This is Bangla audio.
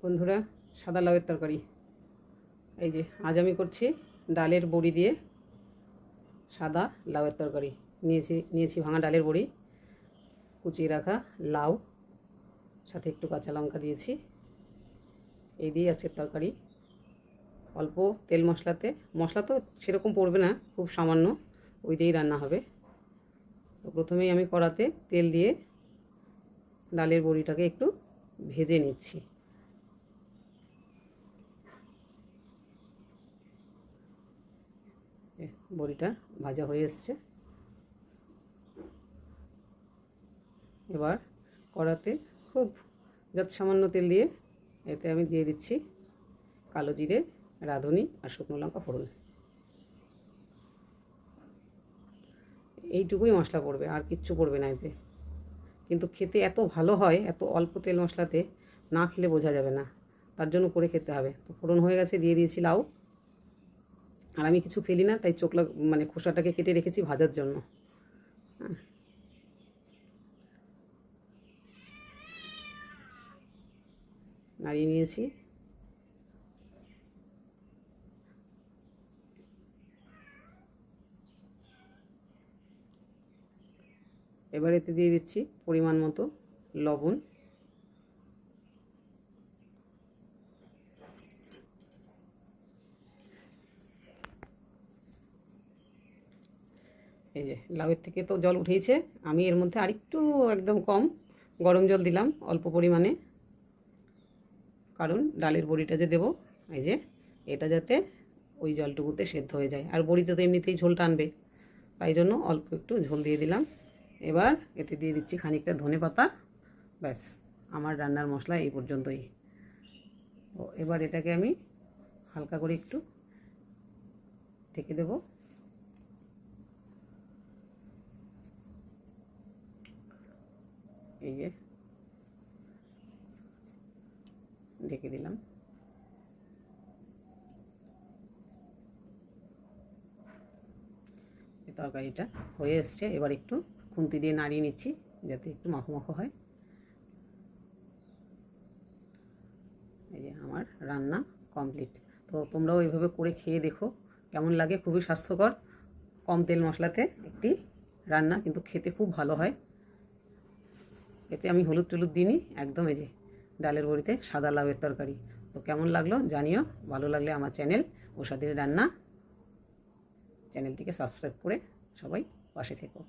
বন্ধুরা, সাদা লাউয়ের তরকারি। এই যে আজ আমি করছি ডালের বড়ি দিয়ে সাদা লাউয়ের তরকারি। নিয়েছি ভাঙা ডালের বড়ি, কুচিয়ে রাখা লাউ, সাথে একটু কাঁচা লঙ্কা দিয়েছি। এই দিয়ে আজকের তরকারি। অল্প তেল মশলাতে, মশলা তো সেরকম পড়বে না, খুব সামান্য, ওই দিয়েই রান্না হবে। তো প্রথমেই আমি কড়াতে তেল দিয়ে ডালের বড়িটাকে একটু ভেজে নিচ্ছি। বড়িটা ভাজা হয়ে এসছে। এবার কড়াতে খুব যত সামান্য তেল দিয়ে এতে আমি দিয়ে দিচ্ছি কালো জিরে, রাঁধুনি আর শুকনো লঙ্কা ফোড়ন। এইটুকুই মশলা পড়বে, আর কিচ্ছু পড়বে না এতে। কিন্তু খেতে এত ভালো হয়, এত অল্প তেল মশলাতে না খেলে বোঝা যাবে না, তার জন্য করে খেতে হবে। তো ফোড়ন হয়ে গেছে, দিয়ে দিয়েছি লাউ। আর আমি কিছু ফেলি না, তাই চোখলা মানে খোসাটাকে কেটে রেখেছি ভাজার জন্য। নাড়িয়ে নিয়েছি। এবার এতে দিয়ে দিচ্ছি পরিমাণ মতো লবণ। এই যে লাউয়ের থেকে তো জল উঠেইছে, আমি এর মধ্যে আরেকটু একদম কম গরম জল দিলাম অল্প পরিমাণে, কারণ ডালের বড়িটা যে দেবো, এই যে এটা যাতে ওই জলটুকুতে সেদ্ধ হয়ে যায়। আর বড়িতে তো এমনিতেই ঝোল টানবে, তাই জন্য অল্প একটু ঝোল দিয়ে দিলাম। এবার এতে দিয়ে দিচ্ছি খানিকটা ধনে পাতা। ব্যাস, আমার রান্নার মশলা এই পর্যন্তই। তো এবার এটাকে আমি হালকা করে একটু ঢেকে দেব। এই যে ঢেকে দিলাম। তরকারিটা হয়ে এসছে। এবার একটু খুন্তি দিয়ে নাড়িয়ে নিচ্ছি যাতে একটু মাখো মাখো হয়। এই যে আমার রান্না কমপ্লিট। তো তোমরাও এইভাবে করে খেয়ে দেখো কেমন লাগে। খুবই স্বাস্থ্যকর, কম তেল মশলাতে একটি রান্না, কিন্তু খেতে খুব ভালো হয়। এতে আমি হলুদ টলুদ দিইনি, একদম এই যে ডালের বড়িতে সাদা লাউয়ের তরকারি। তো কেমন লাগলো জানিও। ভালো লাগলে আমার চ্যানেল ঊষাদের রান্না চ্যানেলটিকে সাবস্ক্রাইব করে সবাই পাশে থেকো।